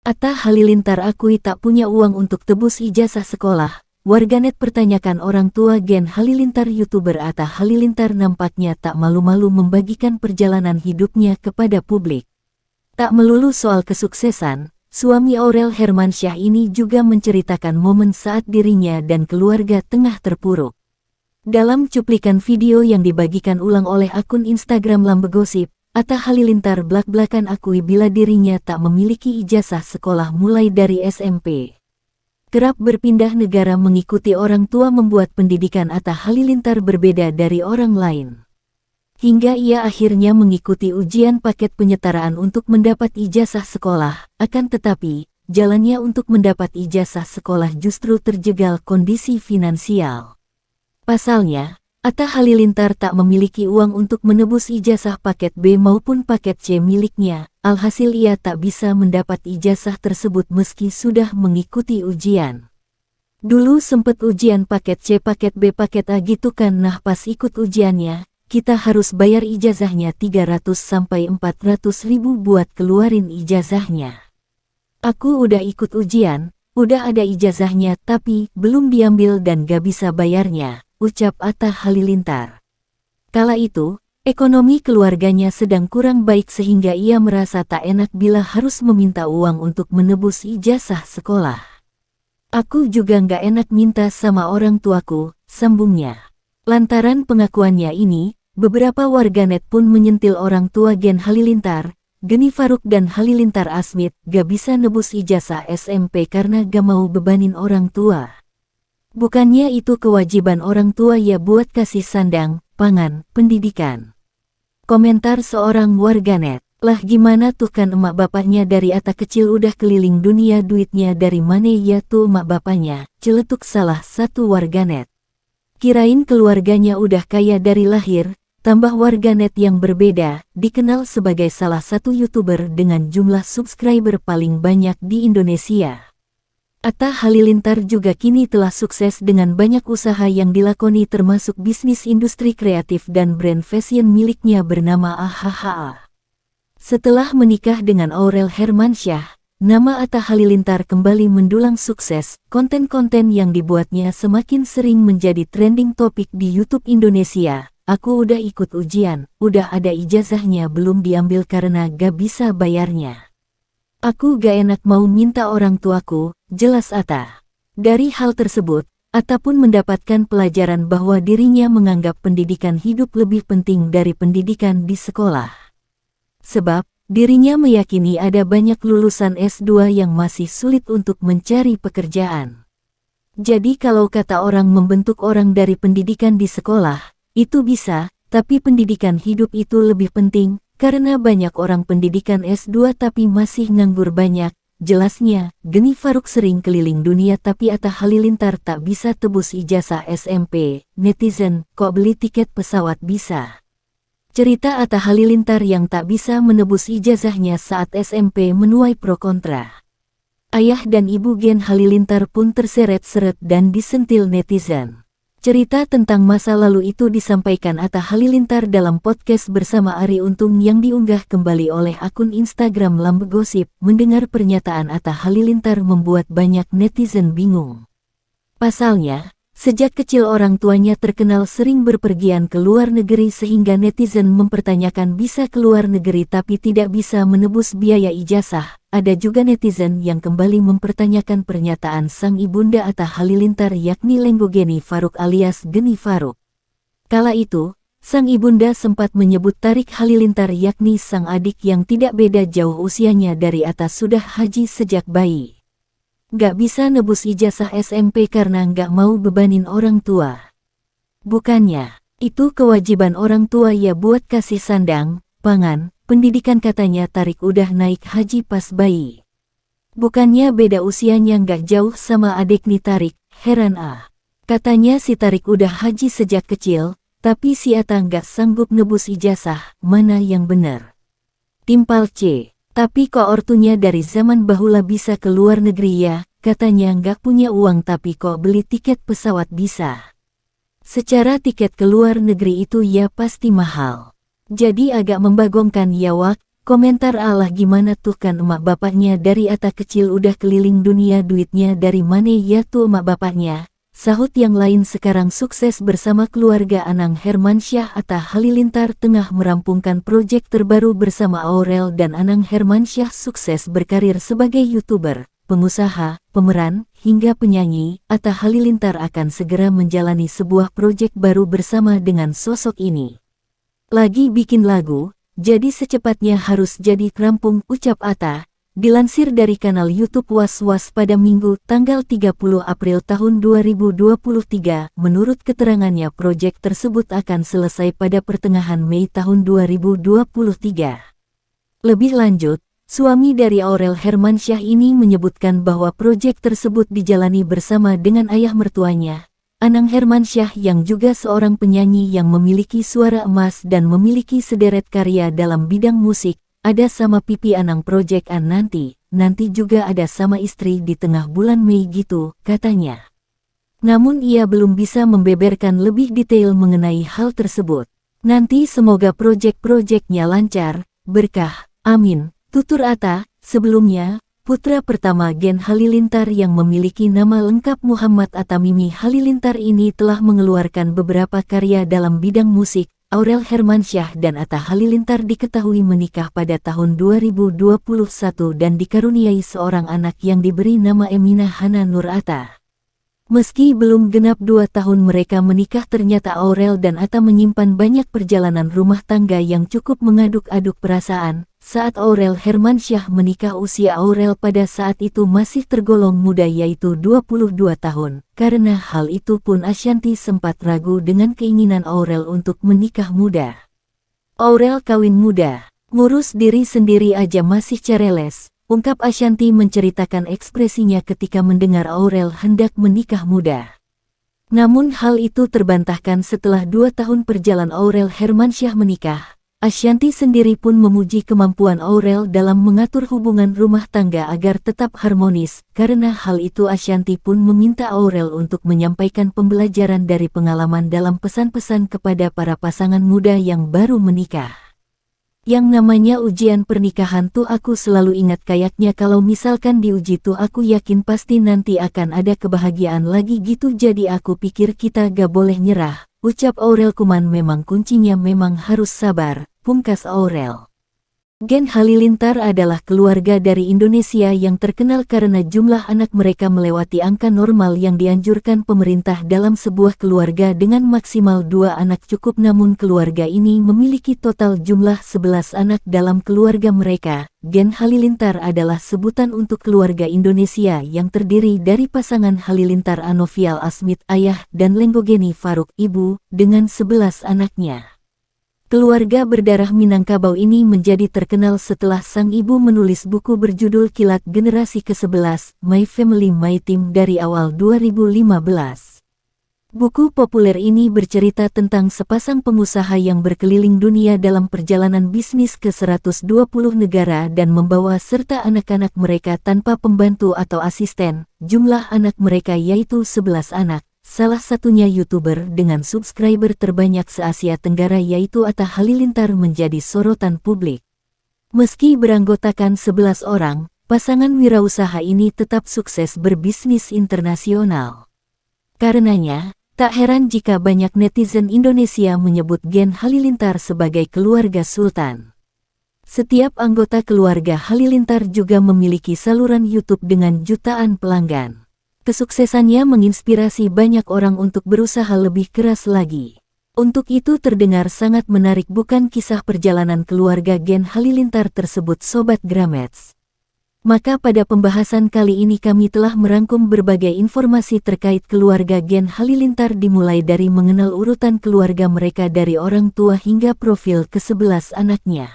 Atta Halilintar akui tak punya uang untuk tebus ijazah sekolah. Warganet pertanyakan orang tua Gen Halilintar. YouTuber Atta Halilintar nampaknya tak malu-malu membagikan perjalanan hidupnya kepada publik. Tak melulu soal kesuksesan, suami Aurel Hermansyah ini juga menceritakan momen saat dirinya dan keluarga tengah terpuruk. Dalam cuplikan video yang dibagikan ulang oleh akun Instagram Lambegosip, Atta Halilintar blak-blakan akui bila dirinya tak memiliki ijazah sekolah mulai dari SMP. Kerap berpindah negara mengikuti orang tua membuat pendidikan Atta Halilintar berbeda dari orang lain. Hingga ia akhirnya mengikuti ujian paket penyetaraan untuk mendapat ijazah sekolah, akan tetapi, jalannya untuk mendapat ijazah sekolah justru terjegal kondisi finansial. Pasalnya, Atta Halilintar tak memiliki uang untuk menebus ijazah paket B maupun paket C miliknya, alhasil ia tak bisa mendapat ijazah tersebut meski sudah mengikuti ujian. Dulu sempet ujian paket C paket B paket A gitu kan, nah pas ikut ujiannya, kita harus bayar ijazahnya 300-400 ribu buat keluarin ijazahnya. Aku udah ikut ujian, udah ada ijazahnya tapi belum diambil dan gak bisa bayarnya, ucap Atta Halilintar. Kala itu, ekonomi keluarganya sedang kurang baik sehingga ia merasa tak enak bila harus meminta uang untuk menebus ijazah sekolah. Aku juga nggak enak minta sama orang tuaku, sambungnya. Lantaran pengakuannya ini, beberapa warganet pun menyentil orang tua Gen Halilintar, Geni Faruk dan Halilintar Asmit, gak bisa nebus ijazah SMP karena gak mau bebanin orang tua. Bukannya itu kewajiban orang tua ya buat kasih sandang, pangan, pendidikan. Komentar seorang warganet, lah gimana tuh kan emak bapaknya dari Atta kecil udah keliling dunia, duitnya dari mana ya tuh emak bapaknya, celetuk salah satu warganet. Kirain keluarganya udah kaya dari lahir, tambah warganet yang berbeda, dikenal sebagai salah satu YouTuber dengan jumlah subscriber paling banyak di Indonesia. Atta Halilintar juga kini telah sukses dengan banyak usaha yang dilakoni termasuk bisnis industri kreatif dan brand fashion miliknya bernama AHHA. Setelah menikah dengan Aurel Hermansyah, nama Atta Halilintar kembali mendulang sukses. Konten-konten yang dibuatnya semakin sering menjadi trending topik di YouTube Indonesia. Aku udah ikut ujian, udah ada ijazahnya belum diambil karena gak bisa bayarnya. Aku gak enak mau minta orang tuaku, jelas Atta. Dari hal tersebut, Atta pun mendapatkan pelajaran bahwa dirinya menganggap pendidikan hidup lebih penting dari pendidikan di sekolah. Sebab, dirinya meyakini ada banyak lulusan S2 yang masih sulit untuk mencari pekerjaan. Jadi kalau kata orang membentuk orang dari pendidikan di sekolah, itu bisa, tapi pendidikan hidup itu lebih penting. Karena banyak orang pendidikan S2 tapi masih nganggur banyak, jelasnya. Geni Faruk sering keliling dunia tapi Atta Halilintar tak bisa tebus ijazah SMP. Netizen, kok beli tiket pesawat bisa? Cerita Atta Halilintar yang tak bisa menebus ijazahnya saat SMP menuai pro kontra. Ayah dan ibu Gen Halilintar pun terseret-seret dan disentil netizen. Cerita tentang masa lalu itu disampaikan Atta Halilintar dalam podcast bersama Arie Untung yang diunggah kembali oleh akun Instagram Lambegosip. Mendengar pernyataan Atta Halilintar membuat banyak netizen bingung. Pasalnya, sejak kecil orang tuanya terkenal sering berpergian ke luar negeri sehingga netizen mempertanyakan bisa keluar negeri tapi tidak bisa menebus biaya ijazah. Ada juga netizen yang kembali mempertanyakan pernyataan sang ibunda Atta Halilintar yakni Lenggo Geni Faruk alias Geni Faruk. Kala itu, sang ibunda sempat menyebut Tarik Halilintar yakni sang adik yang tidak beda jauh usianya dari Atta sudah haji sejak bayi. Gak bisa nebus ijazah SMP karena gak mau bebanin orang tua. Bukannya, itu kewajiban orang tua ya buat kasih sandang, pangan, pendidikan katanya Tarik udah naik haji pas bayi. Bukannya beda usianya gak jauh sama adik nih Tarik, heran ah. Katanya si Tarik udah haji sejak kecil, tapi si Atta gak sanggup nebus ijazah, mana yang bener? Timpal C. Tapi kok ortunya dari zaman bahula bisa ke luar negeri ya, katanya gak punya uang tapi kok beli tiket pesawat bisa. Secara tiket ke luar negeri itu ya pasti mahal. Jadi agak membagongkan ya wak, Komentar Allah gimana tuh kan emak bapaknya dari Atta kecil udah keliling dunia duitnya dari mana ya tuh emak bapaknya. Sahut yang lain sekarang sukses bersama keluarga Anang Hermansyah. Atta Halilintar tengah merampungkan proyek terbaru bersama Aurel dan Anang Hermansyah sukses berkarir sebagai YouTuber, pengusaha, pemeran, hingga penyanyi. Atta Halilintar akan segera menjalani sebuah proyek baru bersama dengan sosok ini. Lagi bikin lagu, jadi secepatnya harus jadi rampung, ucap Atta. Dilansir dari kanal YouTube Was Was pada Minggu tanggal 30 April tahun 2023, menurut keterangannya proyek tersebut akan selesai pada pertengahan Mei tahun 2023. Lebih lanjut, suami dari Aurel Hermansyah ini menyebutkan bahwa proyek tersebut dijalani bersama dengan ayah mertuanya, Anang Hermansyah, yang juga seorang penyanyi yang memiliki suara emas dan memiliki sederet karya dalam bidang musik. Ada sama pipi Anang Project An nanti juga ada sama istri di tengah bulan Mei gitu, katanya. Namun ia belum bisa membeberkan lebih detail mengenai hal tersebut. Nanti semoga proyek-proyeknya lancar, berkah, amin, tutur Atta. Sebelumnya, putra pertama Gen Halilintar yang memiliki nama lengkap Muhammad Atta Mimi Halilintar ini telah mengeluarkan beberapa karya dalam bidang musik. Aurel Hermansyah dan Atta Halilintar diketahui menikah pada tahun 2021 dan dikaruniai seorang anak yang diberi nama Eminah Hana Nur Atta. Meski belum genap 2 tahun mereka menikah, ternyata Aurel dan Atta menyimpan banyak perjalanan rumah tangga yang cukup mengaduk-aduk perasaan. Saat Aurel Hermansyah menikah, usia Aurel pada saat itu masih tergolong muda, yaitu 22 tahun. Karena hal itu pun Ashanty sempat ragu dengan keinginan Aurel untuk menikah muda. Aurel kawin muda, ngurus diri sendiri aja masih careles, ungkap Ashanty menceritakan ekspresinya ketika mendengar Aurel hendak menikah muda. Namun hal itu terbantahkan setelah 2 tahun perjalanan Aurel Hermansyah menikah. Ashanty sendiri pun memuji kemampuan Aurel dalam mengatur hubungan rumah tangga agar tetap harmonis. Karena hal itu Ashanty pun meminta Aurel untuk menyampaikan pembelajaran dari pengalaman dalam pesan-pesan kepada para pasangan muda yang baru menikah. Yang namanya ujian pernikahan tuh aku selalu ingat, kayaknya kalau misalkan diuji tuh aku yakin pasti nanti akan ada kebahagiaan lagi gitu, jadi aku pikir kita gak boleh nyerah, ucap Aurel. Kuman memang kuncinya memang harus sabar, pungkas Aurel. Gen Halilintar adalah keluarga dari Indonesia yang terkenal karena jumlah anak mereka melewati angka normal yang dianjurkan pemerintah dalam sebuah keluarga dengan maksimal 2 anak cukup. Namun keluarga ini memiliki total jumlah 11 anak dalam keluarga mereka. Gen Halilintar adalah sebutan untuk keluarga Indonesia yang terdiri dari pasangan Halilintar Anovial Asmit ayah dan Lenggogeni Faruk ibu dengan 11 anaknya. Keluarga berdarah Minangkabau ini menjadi terkenal setelah sang ibu menulis buku berjudul Kilat Generasi ke-11, My Family My Team dari awal 2015. Buku populer ini bercerita tentang sepasang pengusaha yang berkeliling dunia dalam perjalanan bisnis ke 120 negara dan membawa serta anak-anak mereka tanpa pembantu atau asisten. Jumlah anak mereka yaitu 11 anak. Salah satunya YouTuber dengan subscriber terbanyak se-Asia Tenggara yaitu Atta Halilintar menjadi sorotan publik. Meski beranggotakan 11 orang, pasangan wirausaha ini tetap sukses berbisnis internasional. Karenanya, tak heran jika banyak netizen Indonesia menyebut Gen Halilintar sebagai keluarga sultan. Setiap anggota keluarga Halilintar juga memiliki saluran YouTube dengan jutaan pelanggan. Kesuksesannya menginspirasi banyak orang untuk berusaha lebih keras lagi. Untuk itu terdengar sangat menarik bukan kisah perjalanan keluarga Gen Halilintar tersebut, Sobat Gramets? Maka pada pembahasan kali ini kami telah merangkum berbagai informasi terkait keluarga Gen Halilintar, dimulai dari mengenal urutan keluarga mereka dari orang tua hingga profil ke-11 anaknya.